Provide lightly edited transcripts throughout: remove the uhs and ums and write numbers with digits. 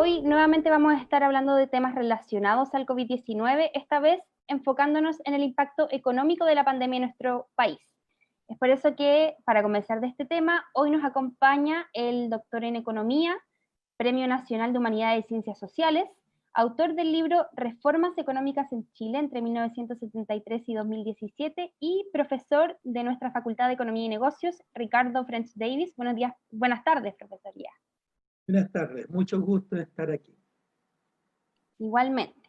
Hoy nuevamente vamos a estar hablando de temas relacionados al COVID-19, esta vez enfocándonos en el impacto económico de la pandemia en nuestro país. Es por eso que, para comenzar de este tema, hoy nos acompaña el doctor en Economía, Premio Nacional de Humanidades y Ciencias Sociales, autor del libro Reformas Económicas en Chile entre 1973 y 2017 y profesor de nuestra Facultad de Economía y Negocios, Ricardo French Davis. Buenos días, buenas tardes, profesoría. Buenas tardes, mucho gusto de estar aquí. Igualmente.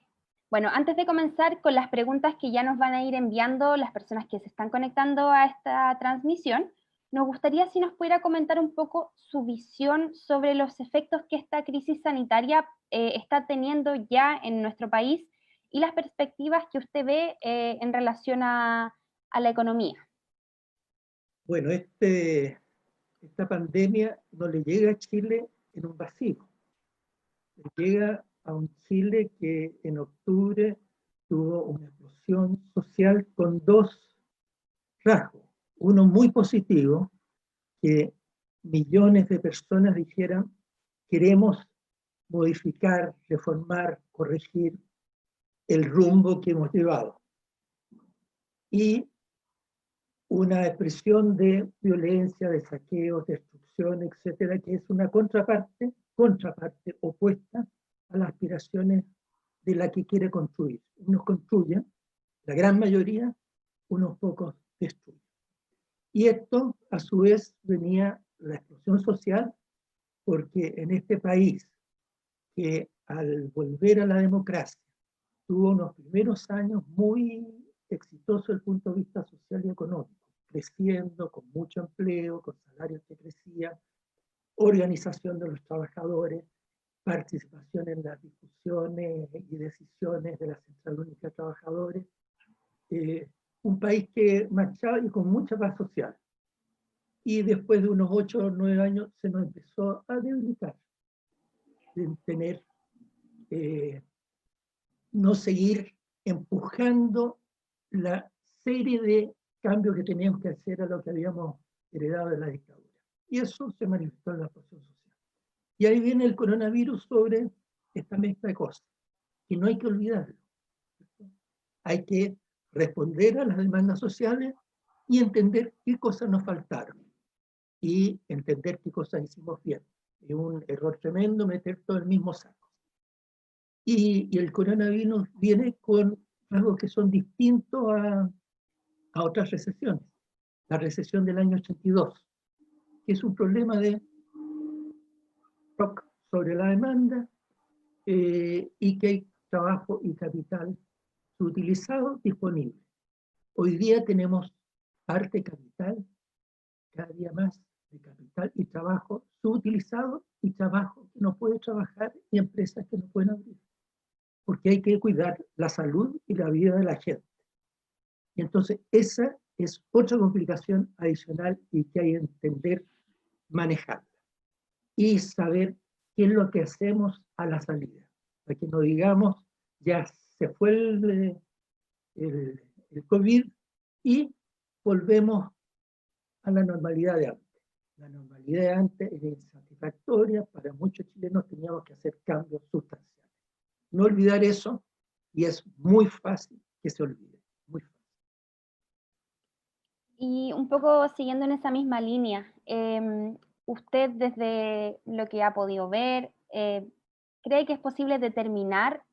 Bueno, antes de comenzar con las preguntas que ya nos van a ir enviando las personas que se están conectando a esta transmisión, nos gustaría si nos pudiera comentar un poco su visión sobre los efectos que esta crisis sanitaria está teniendo ya en nuestro país y las perspectivas que usted ve en relación a la economía. Bueno, esta pandemia no le llega a Chile en un vacío. Le llega a un Chile que en octubre tuvo una explosión social con dos rasgos. Uno muy positivo, que millones de personas dijeran: queremos modificar, reformar, corregir el rumbo que hemos llevado. Y una expresión de violencia, de saqueos, destrucción, etcétera, que es una contraparte opuesta a las aspiraciones de la que quiere construir. Unos construyen, la gran mayoría, unos pocos destruyen. Y esto, a su vez, venía la explosión social, porque en este país, que al volver a la democracia, tuvo unos primeros años muy exitosos desde el punto de vista social y económico, creciendo, con mucho empleo, con salarios que crecían, organización de los trabajadores, participación en las discusiones y decisiones de la Central Única de Trabajadores, un país que marchaba y con mucha paz social. Y después de unos 8 o 9 años se nos empezó a debilitar, de tener, no seguir empujando la serie de cambios que teníamos que hacer a lo que habíamos heredado de la dictadura. Y eso se manifestó en la explosión social. Y ahí viene el coronavirus sobre esta mezcla de cosas, que no hay que olvidarlo. Hay que responder a las demandas sociales y entender qué cosas nos faltaron y entender qué cosas hicimos bien. Es un error tremendo meter todo en el mismo saco. Y el coronavirus viene con rasgos que son distintos a otras recesiones. La recesión del año 82, que es un problema de shock sobre la demanda y que hay trabajo y capital subutilizado disponible. Hoy día tenemos parte capital, cada día más de capital y trabajo subutilizado y trabajo que no puede trabajar y empresas que no pueden abrir, porque hay que cuidar la salud y la vida de la gente. Y entonces esa es otra complicación adicional y que hay que entender, manejarla. Y saber qué es lo que hacemos a la salida. Para que no digamos, ya se fue el COVID y volvemos a la normalidad de antes. La normalidad de antes era insatisfactoria, para muchos chilenos teníamos que hacer cambios sustanciales. No olvidar eso, y es muy fácil que se olvide. Muy fácil. Y un poco siguiendo en esa misma línea, usted desde lo que ha podido ver, ¿cree que es posible determinar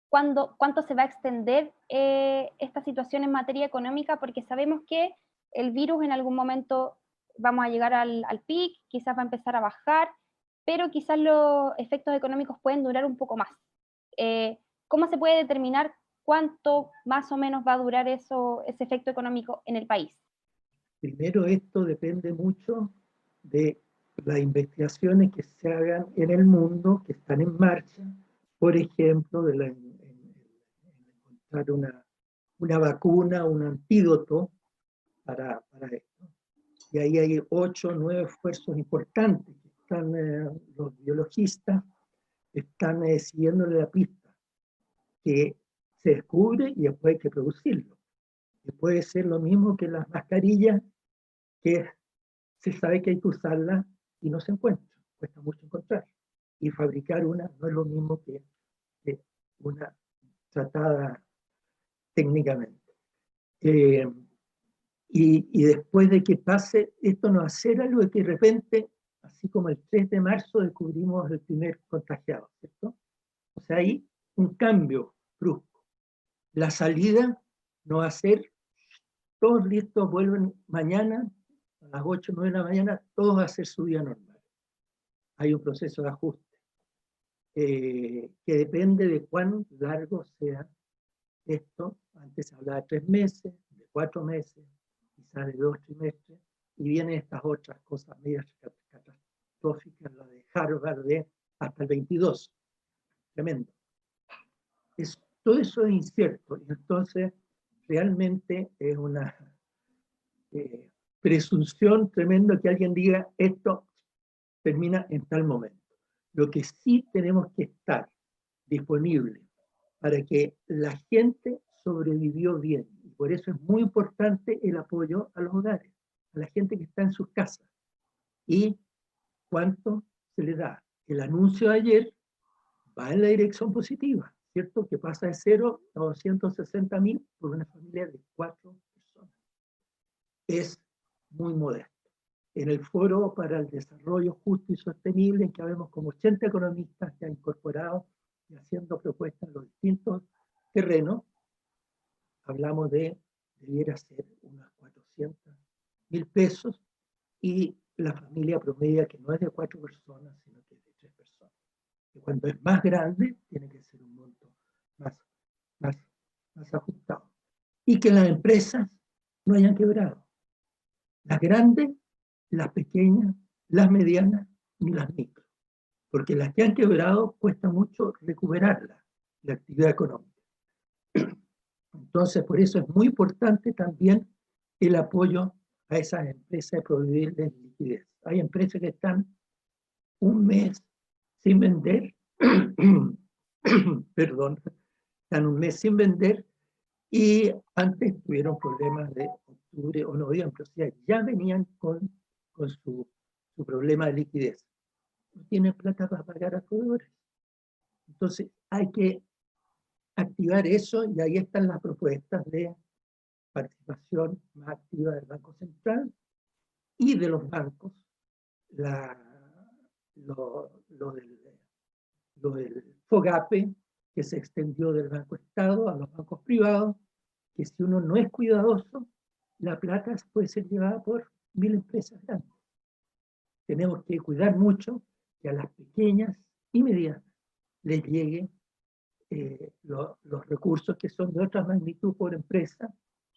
cuánto se va a extender esta situación en materia económica? Porque sabemos que el virus en algún momento vamos a llegar al pic, quizás va a empezar a bajar, pero quizás los efectos económicos pueden durar un poco más. ¿Cómo se puede determinar cuánto más o menos va a durar ese efecto económico en el país? Primero, esto depende mucho de las investigaciones que se hagan en el mundo, que están en marcha, por ejemplo, de encontrar una vacuna, un antídoto para esto. Y ahí hay 8 o 9 esfuerzos importantes que están, los biologistas están siguiéndole la pista, que se descubre y después hay que producirlo. Y puede ser lo mismo que las mascarillas, que se sabe que hay que usarla y no se encuentra, cuesta mucho encontrar. y fabricar una no es lo mismo que una tratada técnicamente. Y después de que pase, esto no va a ser algo de que de repente, así como el 3 de marzo descubrimos el primer contagiado, ¿cierto? O sea, hay un cambio brusco. La salida no va a ser, todos listos, vuelven mañana, a las 8 o 9 de la mañana, todos va a hacer su vida normal. Hay un proceso de ajuste que depende de cuán largo sea esto. Antes se hablaba de 3 meses, de 4 meses, quizás de 2 trimestres, y vienen estas otras cosas medias catastróficas, la de Harvard, de hasta el 22. Tremendo. Todo eso es incierto, y entonces realmente es una presunción tremenda que alguien diga esto termina en tal momento. Lo que sí tenemos que estar disponible para que la gente sobrevivió bien, y por eso es muy importante el apoyo a los hogares, a la gente que está en sus casas. ¿Y cuánto se le da? El anuncio de ayer va en la dirección positiva, ¿cierto? Que pasa de 0 a 260.000 por una familia de 4 personas. Es muy modesto. En el Foro para el Desarrollo Justo y Sostenible, en que habemos como 80 economistas que han incorporado y haciendo propuestas en los distintos terrenos, hablamos de, debiera ser unas 400.000 pesos, y la familia promedia que no es de 4 personas, sino que es de 3 personas. Y cuando es más grande, tiene que ser un monto más ajustado. Y que las empresas no hayan quebrado. Las grandes, las pequeñas, las medianas y las micro. Porque las que han quebrado cuesta mucho recuperarla, la actividad económica. Entonces, por eso es muy importante también el apoyo a esas empresas de proveerles liquidez. Hay empresas que están un mes sin vender, perdón, están un mes sin vender, y antes tuvieron problemas de octubre o noviembre, o sea, ya venían con su problema de liquidez. No tienen plata para pagar a proveedores. Entonces, hay que activar eso, y ahí están las propuestas de participación más activa del Banco Central y de los bancos, lo del FOGAPE, que se extendió del Banco Estado a los bancos privados, que si uno no es cuidadoso, la plata puede ser llevada por 1000 empresas grandes. Tenemos que cuidar mucho que a las pequeñas y medianas les lleguen los recursos que son de otra magnitud por empresa,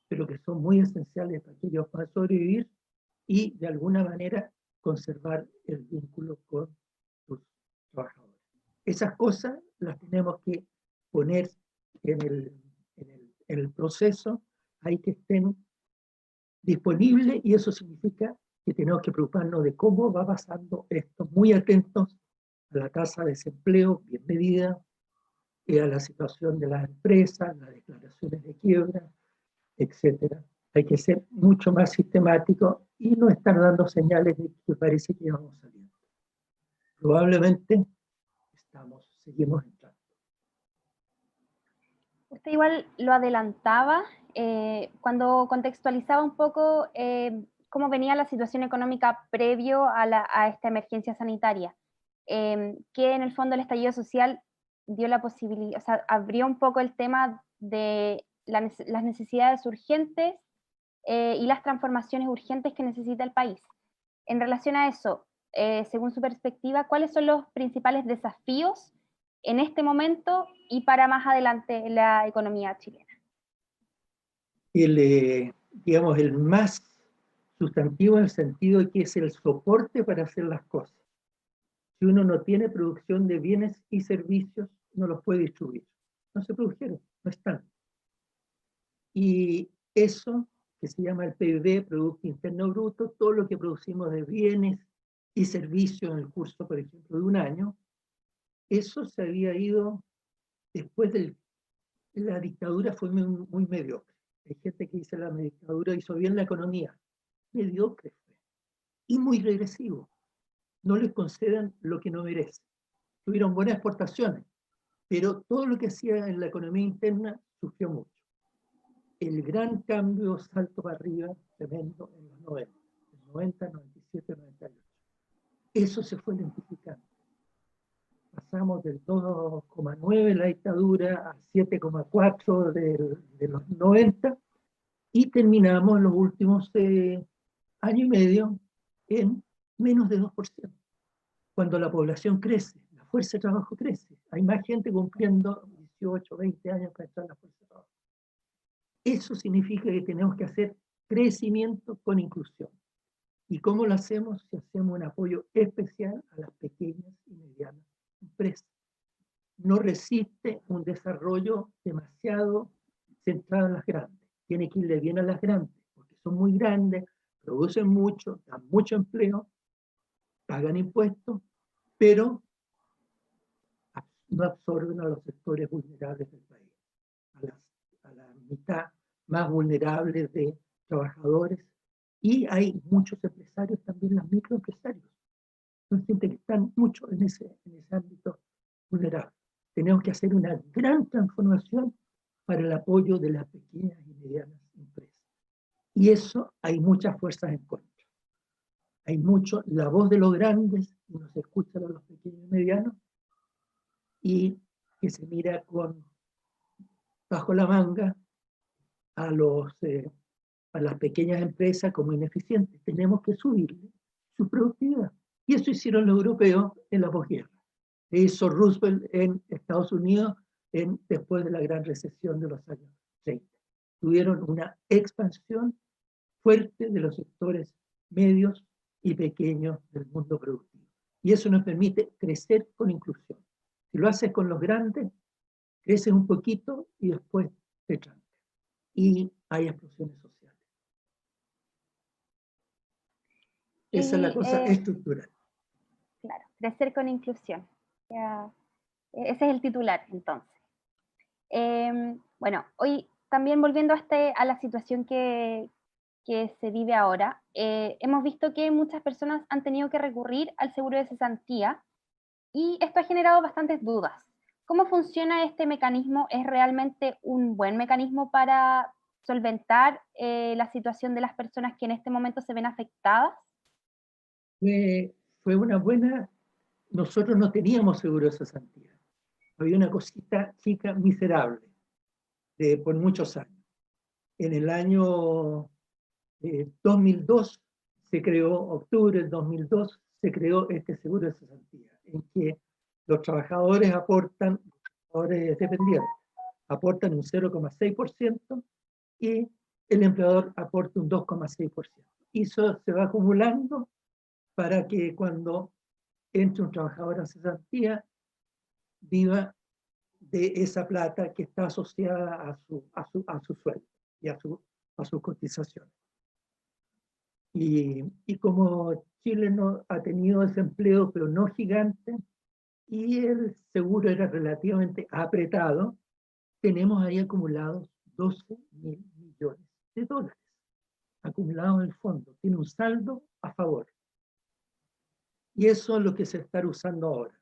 pero que son muy esenciales para que ellos puedan sobrevivir y de alguna manera conservar el vínculo con sus trabajadores. Esas cosas las tenemos que poner en el proceso, hay que estén disponibles, y eso significa que tenemos que preocuparnos de cómo va pasando esto, muy atentos a la tasa de desempleo bien medida, a la situación de las empresas, las declaraciones de quiebra, etcétera. Hay que ser mucho más sistemático y no estar dando señales de que parece que vamos saliendo. Probablemente seguimos entrando. Usted igual lo adelantaba cuando contextualizaba un poco cómo venía la situación económica previo a esta emergencia sanitaria, que en el fondo el estallido social dio la posibilidad, o sea, abrió un poco el tema de las necesidades urgentes y las transformaciones urgentes que necesita el país. En relación a eso, según su perspectiva, ¿cuáles son los principales desafíos en este momento y para más adelante en la economía chilena? Digamos, el más sustantivo en el sentido de que es el soporte para hacer las cosas. Si uno no tiene producción de bienes y servicios, no los puede distribuir. No se produjeron, no están. Y eso, que se llama el PIB, Producto Interno Bruto, todo lo que producimos de bienes y servicios en el curso, por ejemplo, de un año, eso se había ido después de la dictadura, fue muy mediocre. Hay gente que dice la dictadura hizo bien la economía. Mediocre fue. Y muy regresivo. No les concedan lo que no merecen. tuvieron buenas exportaciones, pero todo lo que hacía en la economía interna sufrió mucho. El gran cambio, salto para arriba, tremendo, en los 90, 90, 97, 98. Eso se fue lentificando. Pasamos del 2,9 la dictadura a 7,4 de los 90 y terminamos en los últimos año y medio en menos de 2%. Cuando la población crece, la fuerza de trabajo crece, hay más gente cumpliendo 18, 20 años para entrar en la fuerza de trabajo. Eso significa que tenemos que hacer crecimiento con inclusión. ¿Y cómo lo hacemos? Si hacemos un apoyo especial a las pequeñas y medianas empresas. No resiste un desarrollo demasiado centrado en las grandes. Tiene que irle bien a las grandes, porque son muy grandes, producen mucho, dan mucho empleo, pagan impuestos, pero no absorben a los sectores vulnerables del país, a la mitad más vulnerables de trabajadores, y hay muchos empresarios, también los microempresarios, son gente que están mucho en ese ámbito vulnerable. Tenemos que hacer una gran transformación para el apoyo de las pequeñas y medianas empresas. Y eso hay muchas fuerzas en contra. Hay mucho, la voz de los grandes, y no se escucha a los pequeños y medianos, y que se mira bajo la manga a las pequeñas empresas como ineficientes. Tenemos que subirle su productividad. Y eso hicieron los europeos en la posguerra. Hizo Roosevelt en Estados Unidos después de la gran recesión de los años 30. Tuvieron una expansión fuerte de los sectores medios y pequeños del mundo productivo. Y eso nos permite crecer con inclusión. Si lo haces con los grandes, creces un poquito y después te tranca. Y hay explosiones sociales. Esa es la cosa estructural. Claro, crecer con inclusión. Ya, ese es el titular, entonces. Bueno, hoy también volviendo a la situación que se vive ahora, hemos visto que muchas personas han tenido que recurrir al seguro de cesantía y esto ha generado bastantes dudas. ¿Cómo funciona este mecanismo? ¿Es realmente un buen mecanismo para solventar la situación de las personas que en este momento se ven afectadas? Fue una buena... Nosotros no teníamos seguro de cesantía. Había una cosita chica miserable por muchos años. En el año 2002 se creó, octubre del 2002, se creó este seguro de cesantía, en que los trabajadores aportan, los trabajadores dependientes, aportan un 0,6% y el empleador aporta un 2,6%. Y eso se va acumulando para que cuando entre un trabajador a cesantía viva de esa plata que está asociada a su sueldo y a sus cotizaciones. Y como Chile no ha tenido desempleo, pero no gigante, y el seguro era relativamente apretado, tenemos ahí acumulados 12.000 millones de dólares acumulados en el fondo. Tiene un saldo a favor. Y eso es lo que se está usando ahora.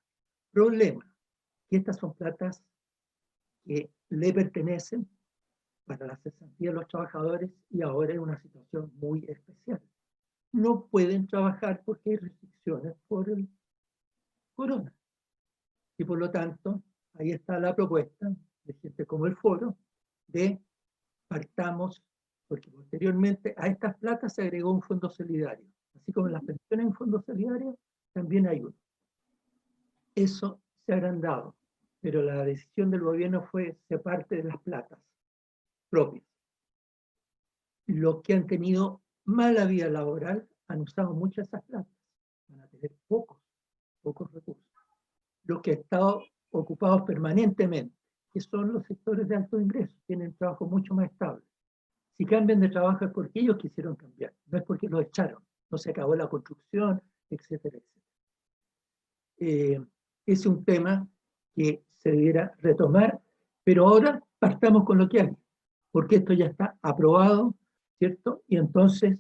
Problema, que estas son platas que le pertenecen para la cesantía de los trabajadores y ahora es una situación muy especial. No pueden trabajar porque hay restricciones por el corona. Y por lo tanto, ahí está la propuesta de gente como el Foro de partamos, porque posteriormente a estas platas se agregó un fondo solidario. Así como en las pensiones hay un fondo solidario, también hay uno. Eso se ha agrandado, pero la decisión del gobierno fue se parte de las platas propias. Los que han tenido mala vida laboral han usado mucho esas platas, van a tener pocos recursos. Los que han estado ocupados permanentemente, que son los sectores de alto ingreso, tienen trabajo mucho más estable. Si cambian de trabajo es porque ellos quisieron cambiar, no es porque los echaron, no se acabó la construcción, etcétera, etcétera. Es un tema que se debiera retomar, pero ahora partamos con lo que hay, porque esto ya está aprobado, ¿cierto? Y entonces,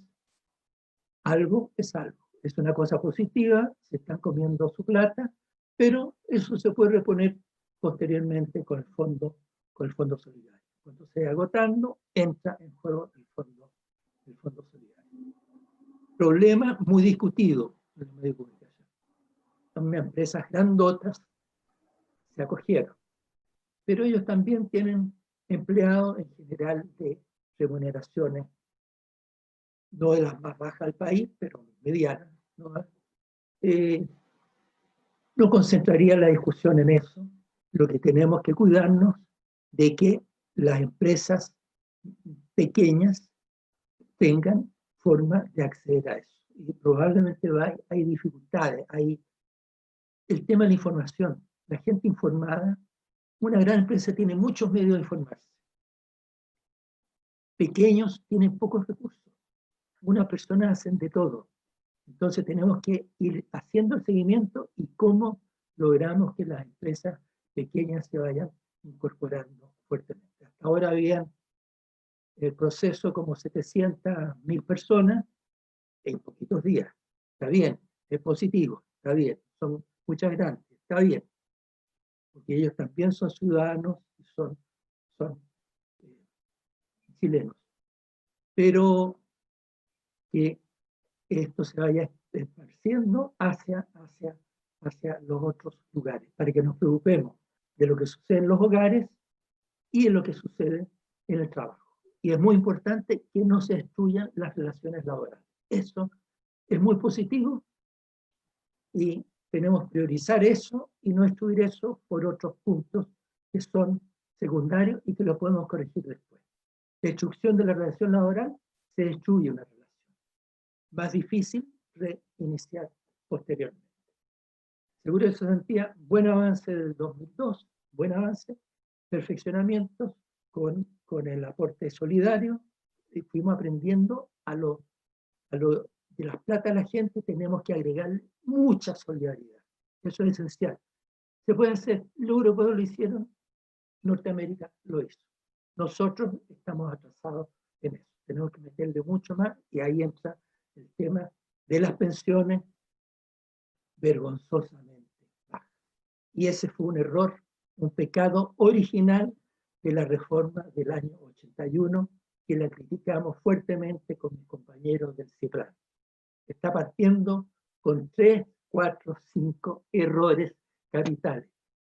algo es algo. Es una cosa positiva, se están comiendo su plata, pero eso se puede reponer posteriormente con el fondo solidario. Cuando se vaya agotando, entra en juego el fondo solidario. Problema muy discutido en los medios de comunicación. Son empresas grandotas, se acogieron, pero ellos también tienen empleados en general de remuneraciones, no de las más bajas del país, pero medianas, ¿no? No concentraría la discusión en eso. Lo que tenemos que cuidarnos de que las empresas pequeñas tengan forma de acceder a eso. Y probablemente hay dificultades. Hay el tema de la información. La gente informada, una gran empresa tiene muchos medios de informarse. Pequeños tienen pocos recursos. Una persona hacen de todo. Entonces tenemos que ir haciendo el seguimiento y cómo logramos que las empresas pequeñas se vayan incorporando fuertemente. Hasta ahora habían el proceso como 700.000 personas en poquitos días. Está bien, es positivo, está bien, son muchas grandes, está bien, porque ellos también son ciudadanos y son chilenos. Pero que esto se vaya esparciendo hacia los otros lugares, para que nos preocupemos de lo que sucede en los hogares y de lo que sucede en el trabajo. Y es muy importante que no se destruyan las relaciones laborales. Eso es muy positivo y tenemos que priorizar eso y no destruir eso por otros puntos que son secundarios y que lo podemos corregir después. Destrucción de la relación laboral, se destruye una relación. Más difícil reiniciar posteriormente. Seguro de Cesantía, buen avance del 2002, buen avance, perfeccionamientos con el aporte solidario, y fuimos aprendiendo de las plata de la gente, tenemos que agregar mucha solidaridad. Eso es esencial. Se puede hacer, los europeos lo hicieron, Norteamérica lo hizo. Nosotros estamos atrasados en eso. Tenemos que meterle mucho más y ahí entra el tema de las pensiones vergonzosamente bajas. Y ese fue un error, un pecado original de la reforma del año 81, que la criticamos fuertemente con mis compañeros del CIPRAN. Está partiendo con 3, 4, 5 errores capitales.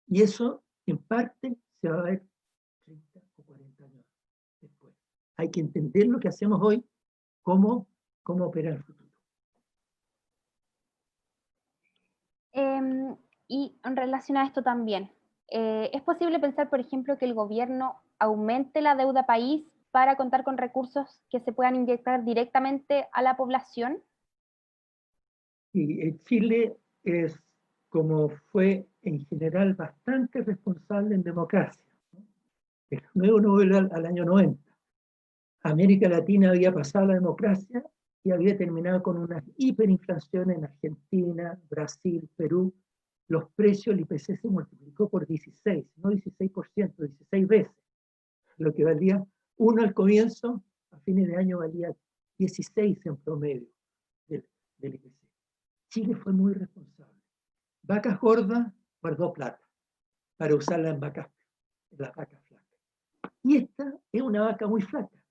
Y eso, en parte, se va a ver 30 o 40 años después. Hay que entender lo que hacemos hoy, cómo operar el futuro. Y en relación a esto también, ¿es posible pensar, por ejemplo, que el gobierno aumente la deuda país para contar con recursos que se puedan inyectar directamente a la población? Y Chile es, como fue en general, bastante responsable en democracia. Luego no vuelve al año 90. América Latina había pasado la democracia y había terminado con una hiperinflación en Argentina, Brasil, Perú. Los precios, el IPC se multiplicó por 16, no 16%, 16 veces. Lo que valía uno al comienzo, a fines de año valía 16 en promedio del IPC. Chile fue muy responsable. Vacas gordas guardó plata para usarla en las vacas flacas. Y esta es una vaca muy flaca.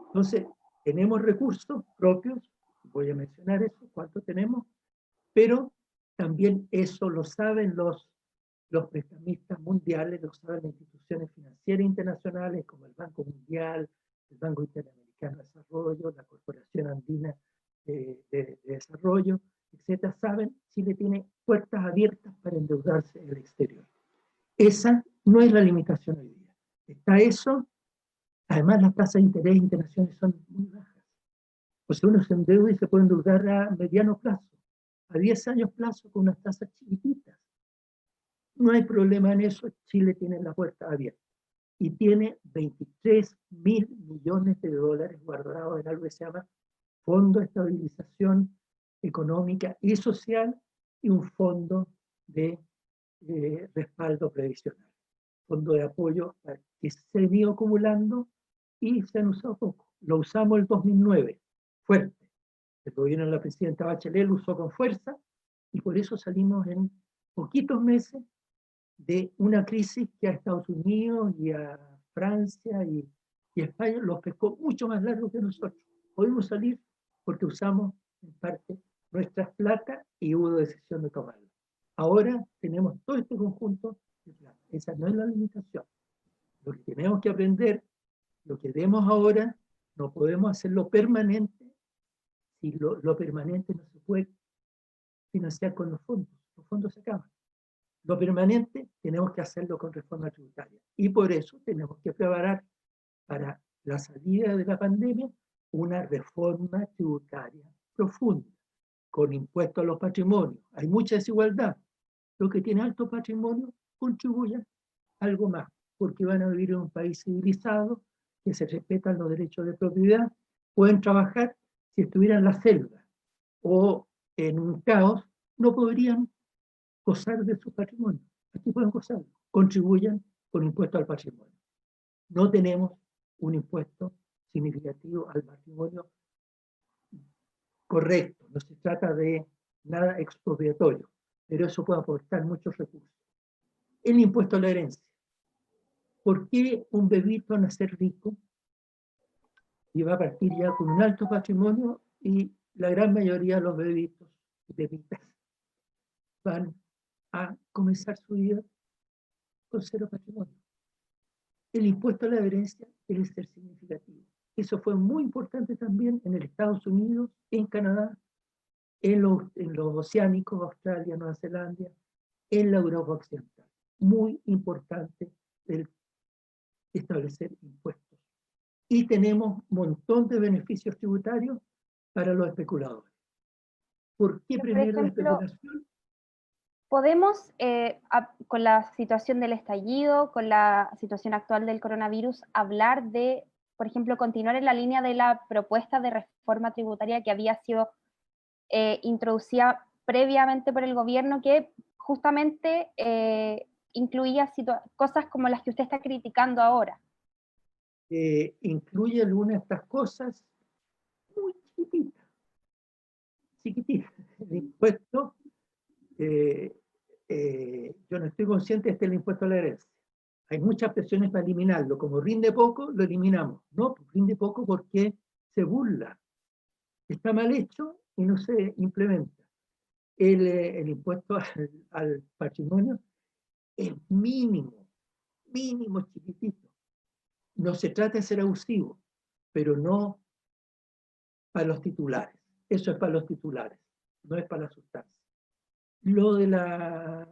Entonces, tenemos recursos propios, voy a mencionar eso, cuánto tenemos, pero también eso lo saben los prestamistas mundiales, lo saben las instituciones financieras internacionales como el Banco Mundial, el Banco Interamericano de Desarrollo, la Corporación Andina de Desarrollo, etcétera, saben, Chile tiene puertas abiertas para endeudarse en el exterior. Esa no es la limitación hoy día. Está eso. Además, las tasas de interés internacionales son muy bajas. O sea, uno se endeuda y se puede endeudar a mediano plazo, a 10 años plazo con unas tasas chiquititas. No hay problema en eso, Chile tiene la puerta abierta. Y tiene 23.000 millones de dólares guardados en algo que se llama Fondo de Estabilización Económica y Social y un fondo de respaldo previsional. Fondo de apoyo que se ha ido acumulando y se han usado poco. Lo usamos el 2009, fuerte. El gobierno de la presidenta Bachelet lo usó con fuerza y por eso salimos en poquitos meses de una crisis que a Estados Unidos y a Francia y a España los pescó mucho más largo que nosotros. Pudimos salir porque usamos en parte nuestras plata y hubo decisión de tomarla. Ahora tenemos todo este conjunto de plata. Esa no es la limitación. Lo que tenemos que aprender, lo que vemos ahora, no podemos hacerlo permanente, si lo permanente no se puede financiar con los fondos se acaban. Lo permanente tenemos que hacerlo con reforma tributaria. Y por eso tenemos que preparar para la salida de la pandemia una reforma tributaria profunda, con impuestos a los patrimonios. Hay mucha desigualdad. Los que tienen alto patrimonio contribuyan algo más, porque van a vivir en un país civilizado, que se respetan los derechos de propiedad, pueden trabajar. Si estuvieran en la selva o en un caos, no podrían gozar de su patrimonio. Aquí pueden gozar, contribuyan con impuesto al patrimonio. No tenemos un impuesto significativo al patrimonio correcto, no se trata de nada expropiatorio, pero eso puede aportar muchos recursos. El impuesto a la herencia. ¿Por qué un bebito a nacer rico y va a partir ya con un alto patrimonio y la gran mayoría de los bebitos y bebitas van a comenzar su vida con cero patrimonio? El impuesto a la herencia debe ser significativo. Eso fue muy importante también en el Estados Unidos, en Canadá, en los oceánicos, Australia, Nueva Zelanda, en la Europa Occidental. Muy importante el establecer impuestos. Y tenemos un montón de beneficios tributarios para los especuladores. ¿Por qué premiar la especulación? Podemos, con la situación del estallido, con la situación actual del coronavirus, hablar de, por ejemplo, continuar en la línea de la propuesta de reforma tributaria que había sido introducida previamente por el gobierno, que justamente incluía cosas como las que usted está criticando ahora. Incluye algunas de estas cosas muy chiquititas. Chiquititas. El impuesto, yo no estoy consciente de este el impuesto a la herencia. Hay muchas presiones para eliminarlo. Como rinde poco, lo eliminamos. No, rinde poco porque se burla. Está mal hecho y no se implementa. El impuesto al patrimonio es mínimo, mínimo, chiquitito. No se trata de ser abusivo, pero no para los titulares. Eso es para los titulares, no es para la sustancia. Lo de las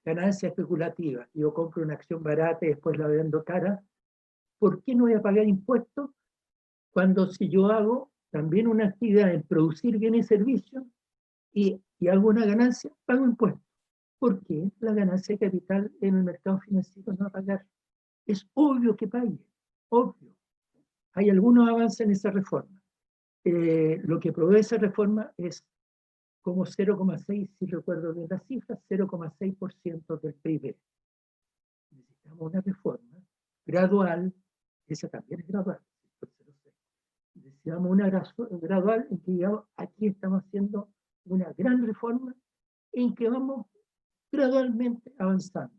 ganancias especulativas, yo compro una acción barata y después la vendo cara, ¿por qué no voy a pagar impuestos cuando si yo hago también una actividad en producir bienes y servicios y hago una ganancia, pago impuestos? ¿Por qué la ganancia de capital en el mercado financiero no va a pagar? Es obvio que pague, obvio. Hay algunos avances en esa reforma. Lo que provee esa reforma es como 0,6, si recuerdo bien la cifra, 0,6% del PIB. Necesitamos una reforma gradual, esa también es gradual. Necesitamos una gradual en que digamos, aquí estamos haciendo una gran reforma en que vamos gradualmente avanzando.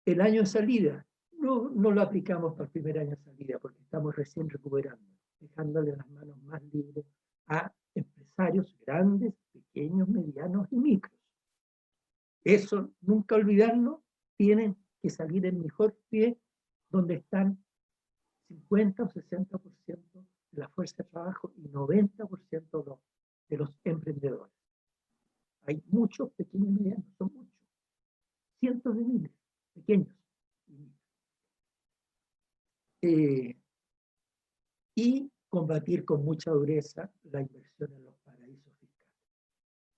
El año de salida, no lo aplicamos para el primer año de salida porque estamos recién recuperando, dejándole las manos más libres a empresarios grandes, pequeños, medianos y micros. Eso, nunca olvidarlo, tienen que salir en mejor pie donde están 50 o 60% de la fuerza de trabajo y 90% de los emprendedores. Hay muchos pequeños y medianos, son muchos, cientos de miles, pequeños. Y combatir con mucha dureza la inversión en los paraísos fiscales.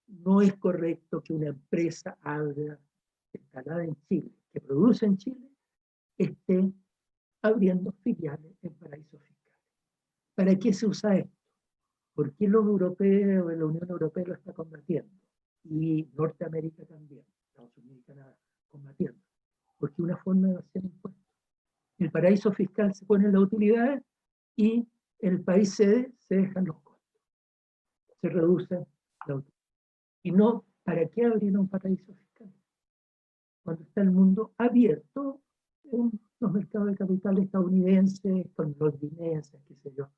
No es correcto que una empresa abra instalada en Chile, que produce en Chile, esté abriendo filiales en paraísos fiscales. ¿Para qué se usa esto? ¿Por qué los europeos, la Unión Europea lo está combatiendo? Y Norteamérica también, Estados Unidos y Canadá, combatiendo. Porque una forma de hacer impuestos. El paraíso fiscal se pone en las utilidades y el país sede se dejan los costos. Se reduce la utilidad. Y no ¿para qué abrir un paraíso fiscal? Cuando está el mundo abierto en los mercados de capital estadounidenses, con londinenses, qué sé yo,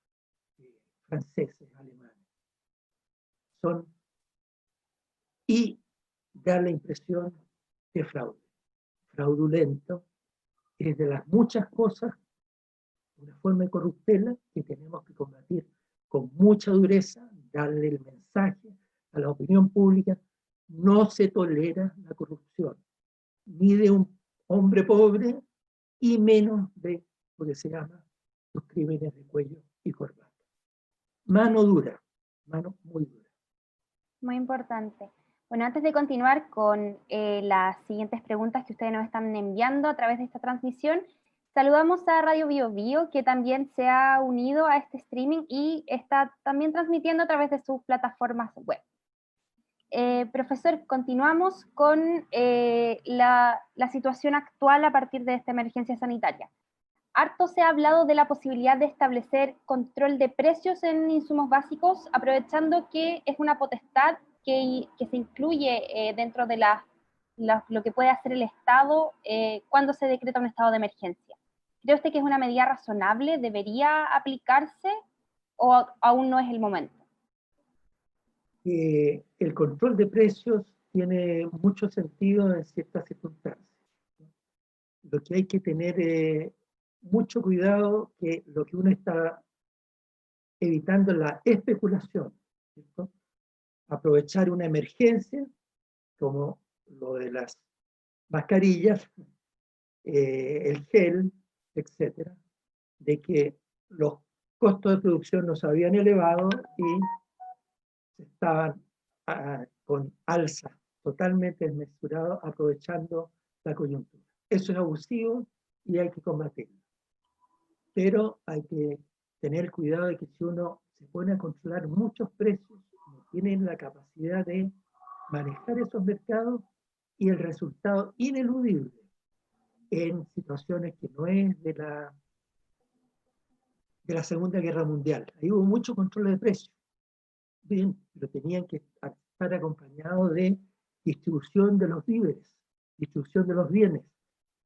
franceses, alemanes. Y da la impresión de fraude. Fraudulento es de las muchas cosas, una forma de corruptela que tenemos que combatir con mucha dureza, darle el mensaje a la opinión pública: no se tolera la corrupción, ni de un hombre pobre, y menos de lo que se llama los crímenes de cuello y corbata. Mano dura, mano muy dura. Muy importante. Bueno, antes de continuar con las siguientes preguntas que ustedes nos están enviando a través de esta transmisión, saludamos a Radio Bio Bio, que también se ha unido a este streaming y está también transmitiendo a través de sus plataformas web. Profesor, continuamos con la situación actual a partir de esta emergencia sanitaria. Harto se ha hablado de la posibilidad de establecer control de precios en insumos básicos, aprovechando que es una potestad que se incluye dentro de lo que puede hacer el Estado cuando se decreta un estado de emergencia. ¿Cree usted que es una medida razonable? ¿Debería aplicarse o aún no es el momento? El control de precios tiene mucho sentido en ciertas circunstancias. Lo que hay que tener mucho cuidado, que lo que uno está evitando es la especulación, ¿cierto? Aprovechar una emergencia, como lo de las mascarillas, el gel, etcétera, de que los costos de producción no se habían elevado y se estaban con alza totalmente desmesurado, aprovechando la coyuntura. Eso es abusivo y hay que combatirlo. Pero hay que tener cuidado de que si uno se pone a controlar muchos precios, no tienen la capacidad de manejar esos mercados, y el resultado ineludible en situaciones que no es de la Segunda Guerra Mundial. Ahí hubo mucho control de precios. Bien, pero tenían que estar acompañados de distribución de los víveres, distribución de los bienes.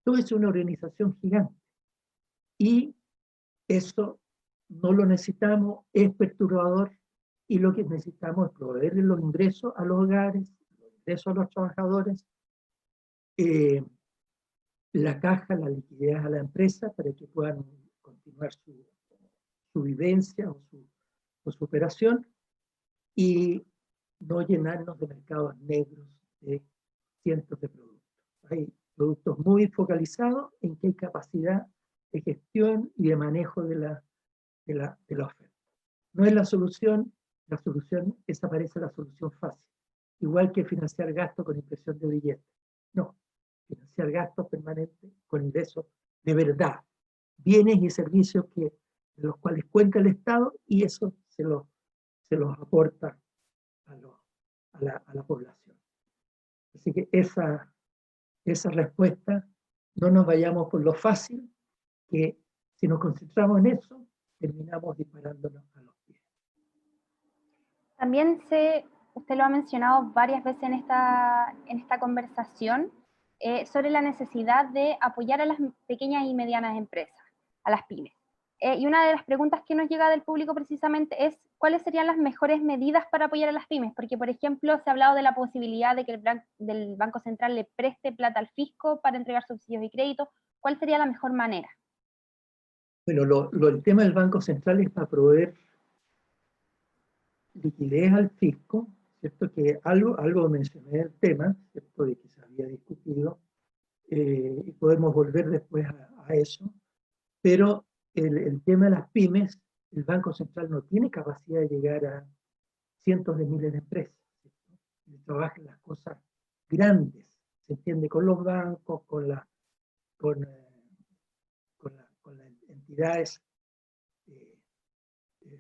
Todo es una organización gigante. Y eso no lo necesitamos, es perturbador, y lo que necesitamos es proveerle los ingresos a los hogares, los ingresos a los trabajadores, la caja, la liquidez a la empresa para que puedan continuar su vivencia o su operación, y no llenarnos de mercados negros de cientos de productos. Hay productos muy focalizados en que hay capacidad de gestión y de manejo de la oferta. No es la solución aparece la solución fácil. Igual que financiar gastos con impresión de billetes. No, financiar gastos permanentes con ingresos de verdad. Bienes y servicios de los cuales cuenta el Estado, y eso se los aporta a la población. Así que esa respuesta, no nos vayamos por lo fácil, que si nos concentramos en eso, terminamos disparándonos a los pies. También usted lo ha mencionado varias veces en esta conversación, sobre la necesidad de apoyar a las pequeñas y medianas empresas, a las pymes. Y una de las preguntas que nos llega del público precisamente es, ¿cuáles serían las mejores medidas para apoyar a las pymes? Porque, por ejemplo, se ha hablado de la posibilidad de que el Banco Central le preste plata al fisco para entregar subsidios y créditos. ¿Cuál sería la mejor manera? Bueno, el tema del Banco Central es para proveer liquidez al fisco, ¿cierto? Que algo mencioné el tema, ¿cierto? De que se había discutido, y podemos volver después a eso, pero el tema de las pymes, el Banco Central no tiene capacidad de llegar a cientos de miles de empresas, ¿cierto? Trabajan las cosas grandes, se entiende, con los bancos, con las entidades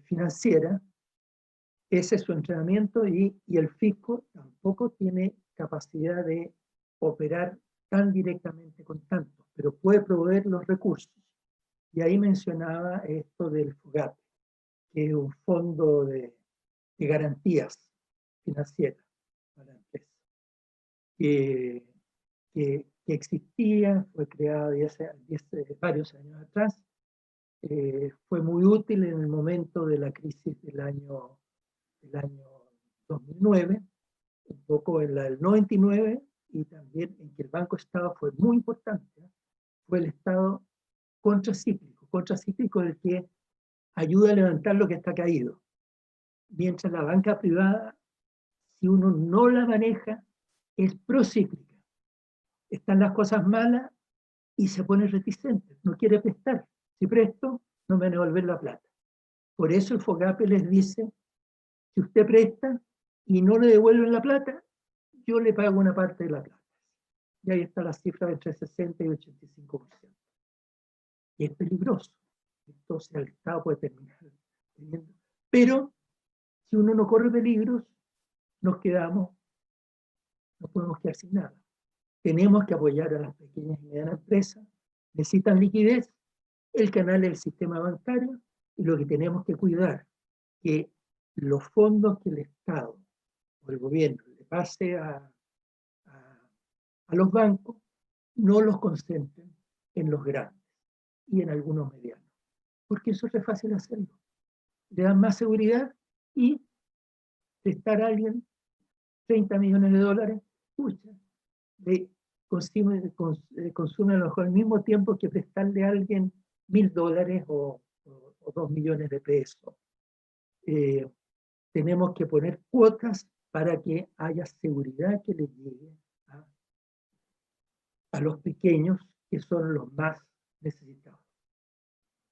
financieras. Ese es su entrenamiento, y el fisco tampoco tiene capacidad de operar tan directamente con tanto, pero puede proveer los recursos. Y ahí mencionaba esto del FOGAPE, que es un fondo de garantías financieras para empresas. que, que existía, fue creada varios años atrás, fue muy útil en el momento de la crisis del año 2009, un poco en la del 99, y también en que el Banco Estado fue muy importante, fue el Estado contracíclico el que ayuda a levantar lo que está caído. Mientras la banca privada, si uno no la maneja, es procíclica. Están las cosas malas y se pone reticente, no quiere prestar. Si presto, no me van a devolver la plata. Por eso el FOGAPE les dice, si usted presta y no le devuelven la plata, yo le pago una parte de la plata. Y ahí está la cifra entre 60 y 85%. Y es peligroso. Entonces el Estado puede terminar teniendo. Pero si uno no corre peligros, nos podemos quedar sin nada. Tenemos que apoyar a las pequeñas y medianas empresas, necesitan liquidez, el canal del sistema bancario, y lo que tenemos que cuidar, que los fondos que el Estado o el gobierno le pase a los bancos, no los concentren en los grandes y en algunos medianos, porque eso es fácil hacerlo. Le dan más seguridad y prestar a alguien 30 millones de dólares, pucha, consume a lo mejor al mismo tiempo que prestarle a alguien $1.000 o 2 millones de pesos. Tenemos que poner cuotas para que haya seguridad que les llegue a los pequeños, que son los más necesitados.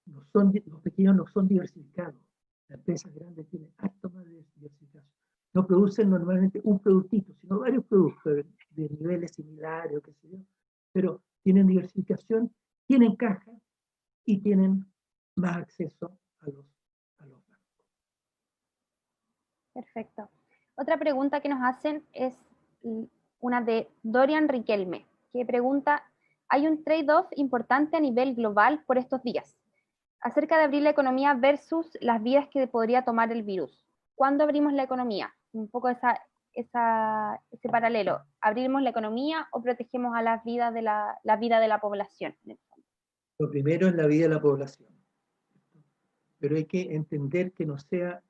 Los pequeños no son diversificados. Las empresas grandes tienen harto más de diversificación. No producen normalmente un productito, sino varios productos de niveles similares o qué sé yo, pero tienen diversificación, tienen caja y tienen más acceso a los bancos. Perfecto. Otra pregunta que nos hacen es una de Dorian Riquelme, que pregunta, hay un trade-off importante a nivel global por estos días, acerca de abrir la economía versus las vidas que podría tomar el virus. ¿Cuándo abrimos la economía? Un poco ese paralelo. ¿Abrimos la economía o protegemos a la vida de la población? Lo primero es la vida de la población. Pero hay que entender que no sea,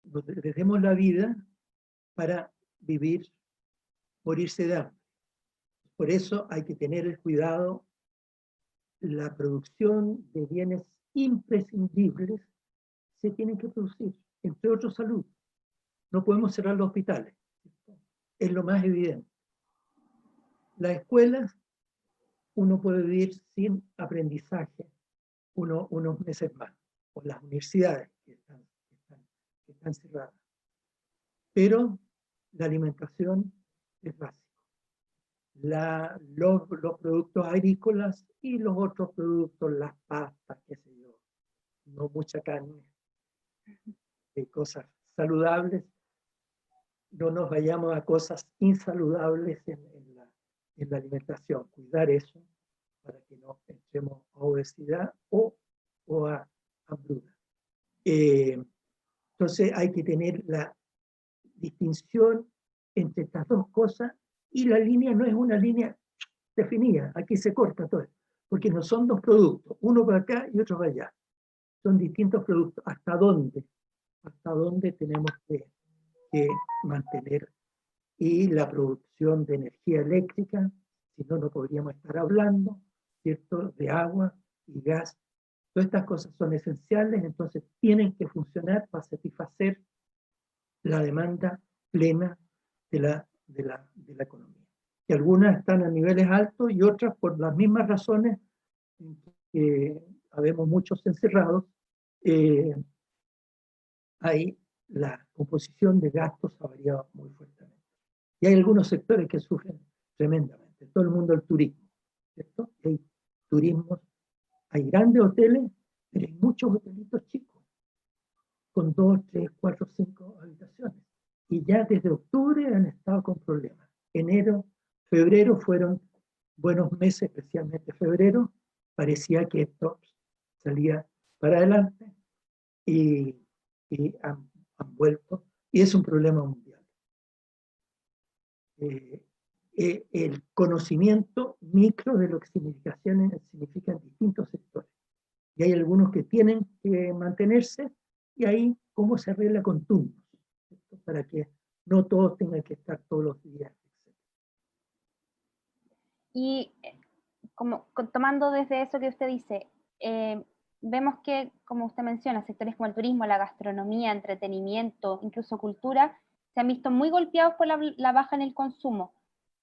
nos dejemos la vida para vivir, morirse de hambre. Por eso hay que tener el cuidado, la producción de bienes imprescindibles se tienen que producir, entre otros salud. No podemos cerrar los hospitales, es lo más evidente. Las escuelas, uno puede vivir sin aprendizaje unos meses más, o las universidades que están cerradas. Pero la alimentación es básica. Los productos agrícolas y los otros productos, las pastas, qué sé yo, no mucha carne, cosas saludables, no nos vayamos a cosas insaludables en la alimentación, cuidar eso para que no entremos a obesidad o a hambruna. Entonces hay que tener la distinción entre estas dos cosas, y la línea no es una línea definida, aquí se corta todo, porque no son dos productos, uno para acá y otro para allá, son distintos productos. ¿Hasta dónde tenemos que mantener? Y la producción de energía eléctrica, si no, no podríamos estar hablando, ¿cierto?, de agua y gas. Todas estas cosas son esenciales, entonces tienen que funcionar para satisfacer la demanda plena de la economía. Que algunas están a niveles altos y otras, por las mismas razones que habemos muchos encerrados, ahí la composición de gastos ha variado muy fuertemente. Y hay algunos sectores que sufren tremendamente. Todo el mundo del turismo, ¿cierto? Hay turismos, hay grandes hoteles, pero hay muchos hotelitos chicos, con 2, 3, 4, 5 habitaciones. Y ya desde octubre han estado con problemas. Enero, febrero fueron buenos meses, especialmente febrero. Parecía que esto salía para adelante y han vuelto. Y es un problema mundial. el conocimiento micro de lo que significan distintos sectores. Y hay algunos que tienen que mantenerse, y ahí cómo se arregla con turnos, ¿cierto? Para que no todos tengan que estar todos los días. Y como tomando desde eso que usted dice, vemos que, como usted menciona, sectores como el turismo, la gastronomía, entretenimiento, incluso cultura, se han visto muy golpeados por la baja en el consumo.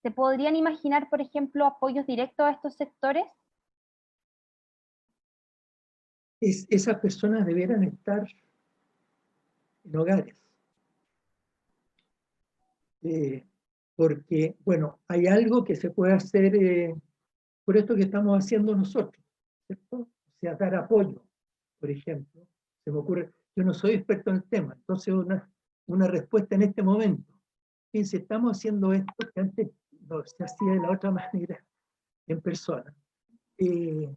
¿Se podrían imaginar, por ejemplo, apoyos directos a estos sectores? Esas personas debieran estar en hogares. Porque, bueno, hay algo que se puede hacer por esto que estamos haciendo nosotros, ¿cierto? O sea, dar apoyo, por ejemplo. Se me ocurre, yo no soy experto en el tema, entonces una respuesta en este momento. Fíjense, estamos haciendo esto que antes no se hacía de la otra manera, en persona. Que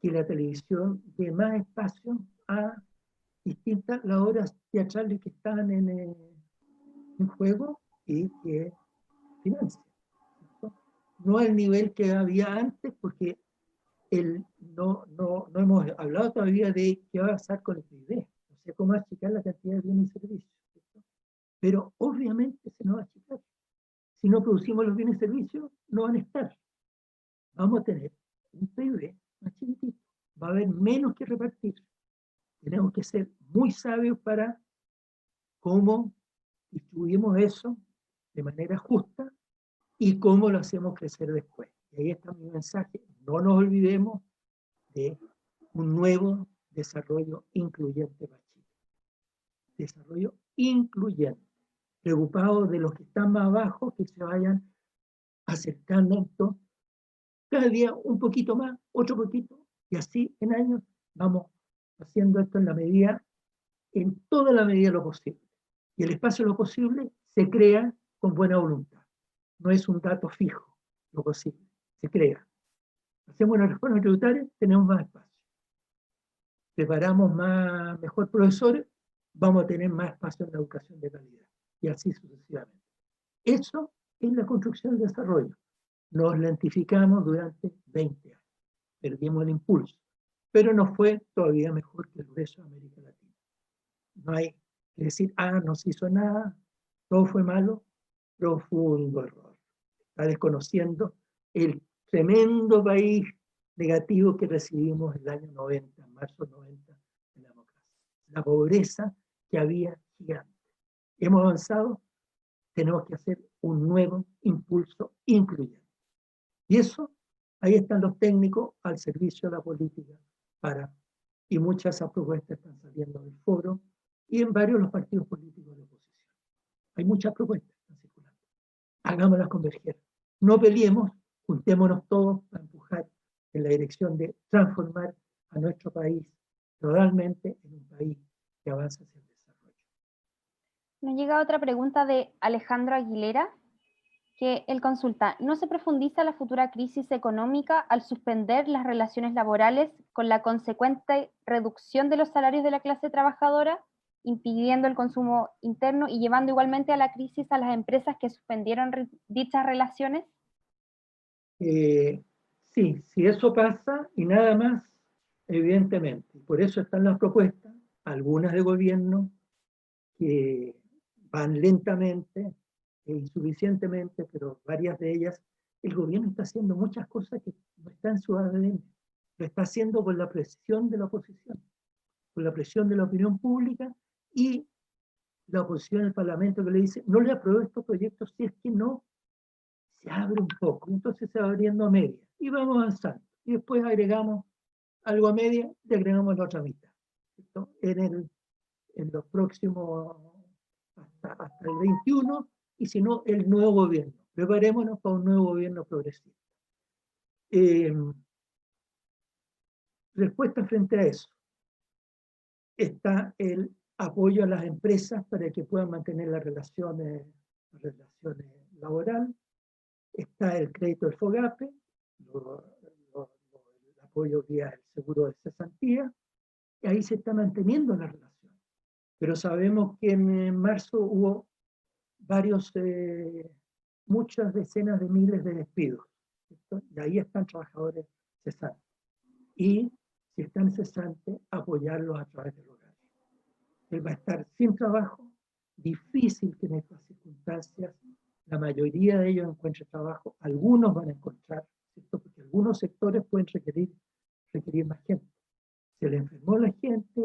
la televisión dé más espacio a distintas las obras teatrales que están en juego y que financia. No al nivel que había antes, porque no hemos hablado todavía de qué va a pasar con el PIB, o sea, cómo achicar la cantidad de bienes y servicios, ¿cierto? Pero obviamente se nos va a achicar. Si no producimos los bienes y servicios, no van a estar. Vamos a tener un PIB más chiquitito, va a haber menos que repartir. Tenemos que ser muy sabios para cómo distribuimos eso de manera justa y cómo lo hacemos crecer después. Y ahí está mi mensaje. No nos olvidemos de un nuevo desarrollo incluyente para Chile. Desarrollo incluyente. Preocupados de los que están más abajo, que se vayan acercando cada día un poquito más, otro poquito, y así en años vamos haciendo esto en la medida, en toda la medida de lo posible. Y el espacio de lo posible se crea con buena voluntad. No es un dato fijo lo posible, se crea. Hacemos una reforma tributaria, tenemos más espacio. Preparamos mejor profesores, vamos a tener más espacio en la educación de calidad. Y así sucesivamente. Eso es la construcción del desarrollo. Nos lentificamos durante 20 años. Perdimos el impulso. Pero no fue todavía mejor que el resto de América Latina. No hay que decir, no se hizo nada, todo fue malo. Profundo error. Está desconociendo el tremendo país negativo que recibimos en el año 90, en marzo 90, en la democracia. La pobreza que había gigante. Hemos avanzado, tenemos que hacer un nuevo impulso incluyente. Y eso, ahí están los técnicos al servicio de la política y muchas de esas propuestas están saliendo del foro y en varios de los partidos políticos de oposición. Hay muchas propuestas que están circulando. Hagámoslas converger. No peleemos, juntémonos todos para empujar en la dirección de transformar a nuestro país totalmente en un país que avanza hacia el desarrollo. Nos llega otra pregunta de Alejandro Aguilera, que él consulta, ¿no se profundiza la futura crisis económica al suspender las relaciones laborales con la consecuente reducción de los salarios de la clase trabajadora, impidiendo el consumo interno y llevando igualmente a la crisis a las empresas que suspendieron dichas relaciones? Sí, si eso pasa y nada más, evidentemente. Por eso están las propuestas, algunas de gobierno que van lentamente e insuficientemente, pero varias de ellas, el gobierno está haciendo muchas cosas que no están en su ADN. Lo está haciendo por la presión de la oposición, por la presión de la opinión pública y la oposición del Parlamento que le dice, no le apruebo estos proyectos si es que no se abre un poco, entonces se va abriendo a media y vamos avanzando. Y después agregamos algo a media y agregamos la otra mitad. ¿Cierto? En los próximos, hasta el 21, y si no, el nuevo gobierno. Preparémonos para un nuevo gobierno progresista. Respuesta frente a eso. Está el apoyo a las empresas para que puedan mantener las relaciones laborales. Está el crédito del FOGAPE, el apoyo vía el seguro de cesantía, y ahí se está manteniendo la relación. Pero sabemos que en marzo hubo varios muchas decenas de miles de despidos, ¿cierto? Y ahí están trabajadores cesantes. Y si están cesantes, apoyarlos a través del hogar. Él va a estar sin trabajo, difícil que en estas circunstancias la mayoría de ellos encuentre trabajo, algunos van a encontrar, ¿cierto? Porque algunos sectores pueden requerir más gente. Se le enfermó la gente,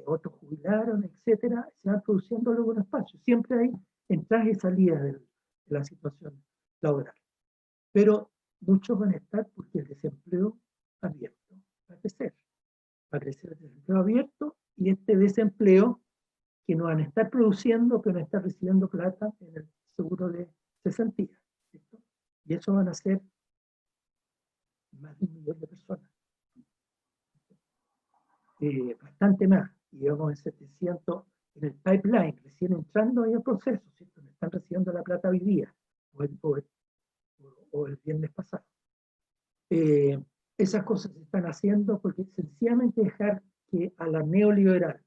otros jubilaron, etcétera, se van produciendo luego un espacio. Siempre hay entradas y salidas de la situación laboral. Pero muchos van a estar porque el desempleo abierto va a crecer. Va a crecer el desempleo abierto y este desempleo que no van a estar produciendo, pero van a estar recibiendo plata en el seguro de cesantía, ¿cierto? Y eso van a ser más de 1 millón de personas. Bastante más, y vamos en 700 en el pipeline, recién entrando en el proceso, ¿cierto? Están recibiendo la plata hoy día, o el viernes pasado. Esas cosas se están haciendo porque sencillamente dejar que a la neoliberal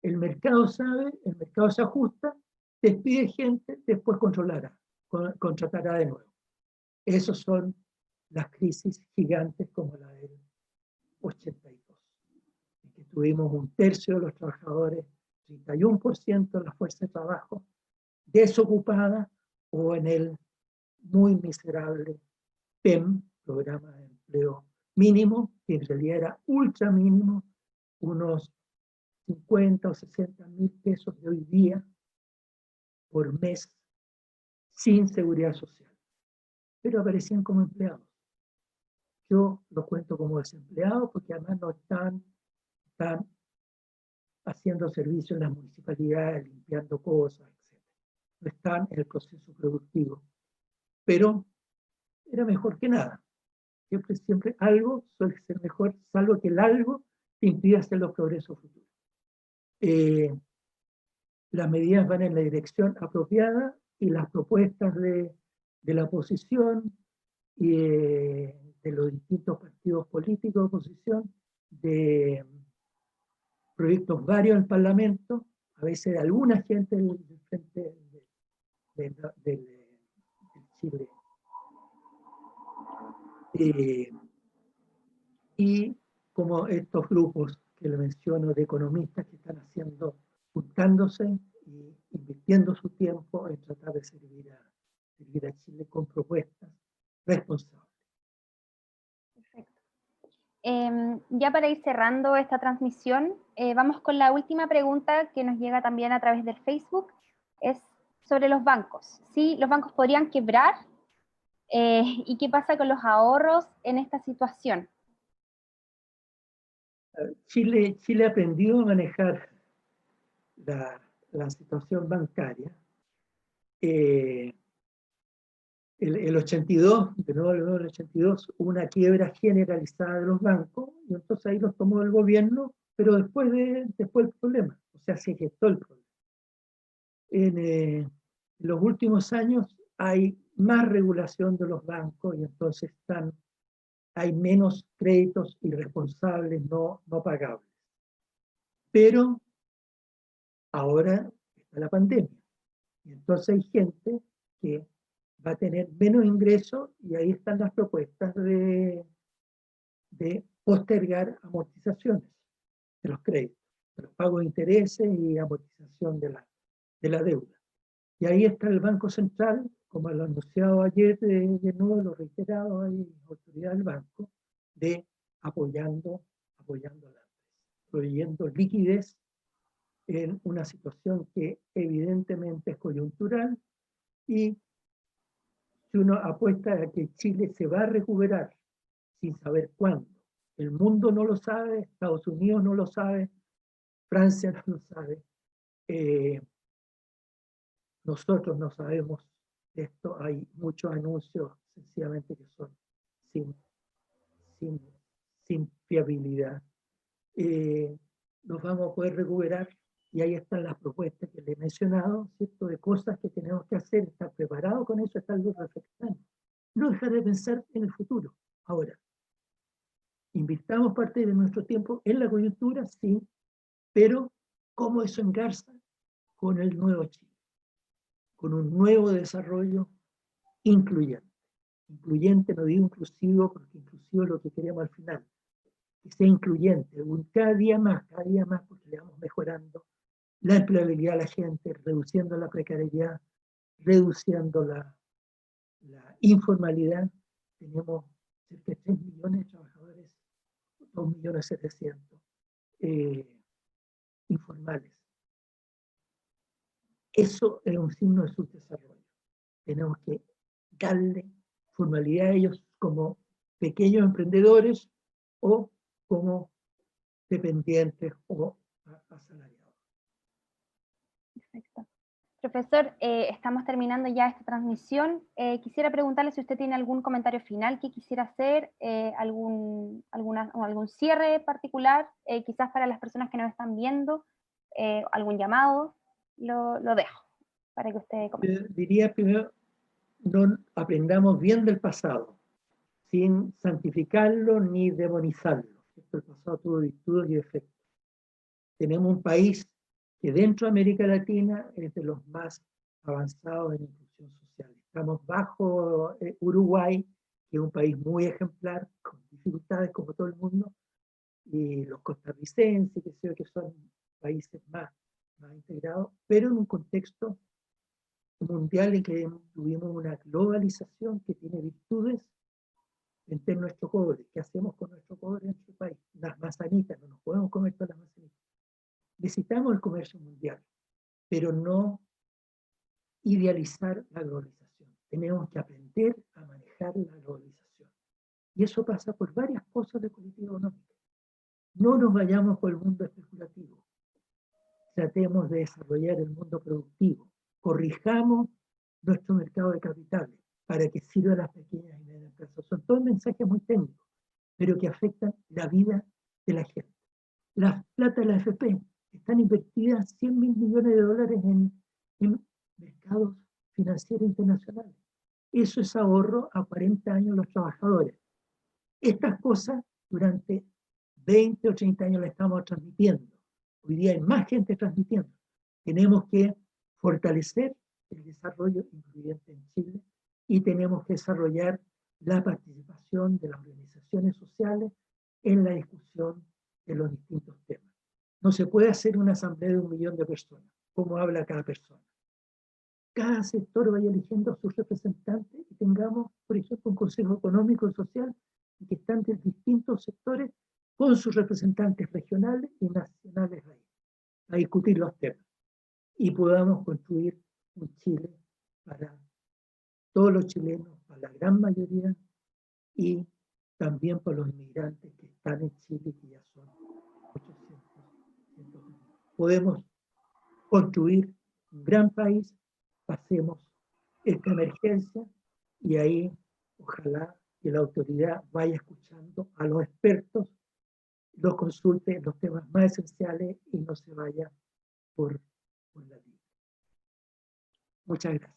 el mercado sabe, el mercado se ajusta, despide gente, después contratará de nuevo. Esas son las crisis gigantes como la del 82, en que tuvimos 1/3 de los trabajadores, 31% de la fuerza de trabajo desocupada o en el muy miserable PEM, Programa de Empleo Mínimo, que en realidad era ultra mínimo, unos 50 o 60 mil pesos de hoy día por mes sin seguridad social. Pero aparecían como empleados. Yo los cuento como desempleados porque además no están haciendo servicio en las municipalidades, limpiando cosas, etc. No están en el proceso productivo. Pero era mejor que nada. Siempre algo suele ser mejor, salvo que el algo te impida hacer los progresos futuros. Las medidas van en la dirección apropiada y las propuestas de la oposición y de los distintos partidos políticos de oposición, de proyectos varios en el Parlamento, a veces de alguna gente del Frente de Chile. Y como estos grupos que le menciono de economistas que están juntándose y invirtiendo su tiempo en tratar de servir a Chile con propuestas responsables. Perfecto. Ya para ir cerrando esta transmisión, vamos con la última pregunta que nos llega también a través del Facebook, es sobre los bancos. ¿Sí? ¿Los bancos podrían quebrar? ¿Y qué pasa con los ahorros en esta situación? Chile aprendió a manejar la situación bancaria. El 82, de nuevo el 82, hubo una quiebra generalizada de los bancos, y entonces ahí los tomó el gobierno, pero después el problema, o sea, se gestó el problema. En los últimos años hay más regulación de los bancos y entonces hay menos créditos irresponsables no pagables. Pero ahora está la pandemia. Y entonces hay gente que va a tener menos ingresos y ahí están las propuestas de postergar amortizaciones de los créditos, de los pagos de intereses y amortización de la deuda. Y ahí está el Banco Central, como lo anunciado ayer, de nuevo lo reiterado ahí, la autoridad del banco, de apoyando a la empresa, proveyendo liquidez en una situación que evidentemente es coyuntural, y si uno apuesta a que Chile se va a recuperar sin saber cuándo, el mundo no lo sabe, Estados Unidos no lo sabe, Francia no lo sabe, nosotros no sabemos esto, hay muchos anuncios sencillamente que son sin fiabilidad. Nos vamos a poder recuperar, y ahí están las propuestas que le he mencionado, ¿cierto? De cosas que tenemos que hacer, estar preparados con eso, estarlo reflexionando. No dejar de pensar en el futuro. Ahora, invirtamos parte de nuestro tiempo en la coyuntura, sí, pero ¿cómo eso engarza con el nuevo Chile? Con un nuevo desarrollo incluyente. Incluyente, no digo inclusivo, porque inclusivo es lo que queremos al final. Que sea incluyente, cada día más, porque le vamos mejorando la empleabilidad de la gente, reduciendo la precariedad, reduciendo la informalidad. Tenemos cerca de 3 millones de trabajadores, 2.700.000 informales. Eso es un signo de subdesarrollo. Tenemos que darle formalidad a ellos como pequeños emprendedores o como dependientes o asalariados. Perfecto. Profesor, estamos terminando ya esta transmisión. Quisiera preguntarle si usted tiene algún comentario final que quisiera hacer, algún cierre particular, quizás para las personas que nos están viendo, algún llamado, lo dejo para que usted comente. Diría primero, no aprendamos bien del pasado, sin santificarlo ni demonizarlo. El pasado tuvo virtudes y defectos. Tenemos un país que dentro de América Latina es de los más avanzados en inclusión social. Estamos bajo Uruguay, que es un país muy ejemplar, con dificultades como todo el mundo, y los costarricenses, que son países más integrados, pero en un contexto mundial en que tuvimos una globalización que tiene virtudes en nuestro cobre. ¿Qué hacemos con nuestro cobre en nuestro país? Las manzanitas, no nos podemos comer todas las manzanitas. Necesitamos el comercio mundial, pero no idealizar la globalización. Tenemos que aprender a manejar la globalización. Y eso pasa por varias cosas de política económica. No nos vayamos por el mundo especulativo. Tratemos de desarrollar el mundo productivo. Corrijamos nuestro mercado de capitales para que sirva a las pequeñas y medianas empresas. Son todos mensajes muy técnicos, pero que afectan la vida de la gente. Las plata de la AFP están invertidas $100.000 millones en mercados financieros internacionales. Eso es ahorro a 40 años los trabajadores. Estas cosas durante 20 o 30 años las estamos transmitiendo. Hoy día hay más gente transmitiendo. Tenemos que fortalecer el desarrollo incluyente en Chile y tenemos que desarrollar la participación de las organizaciones sociales en la discusión de los distintos temas. No se puede hacer una asamblea de 1 millón de personas, como habla cada persona. Cada sector vaya eligiendo a sus representantes y tengamos, por ejemplo, un consejo económico y social que están de distintos sectores con sus representantes regionales y nacionales ahí, a discutir los temas. Y podamos construir un Chile para todos los chilenos, para la gran mayoría, y también para los inmigrantes que están en Chile, que ya son 800. Podemos construir un gran país, pasemos esta emergencia y ahí ojalá que la autoridad vaya escuchando a los expertos, los consulte en los temas más esenciales y no se vaya por la vida. Muchas gracias.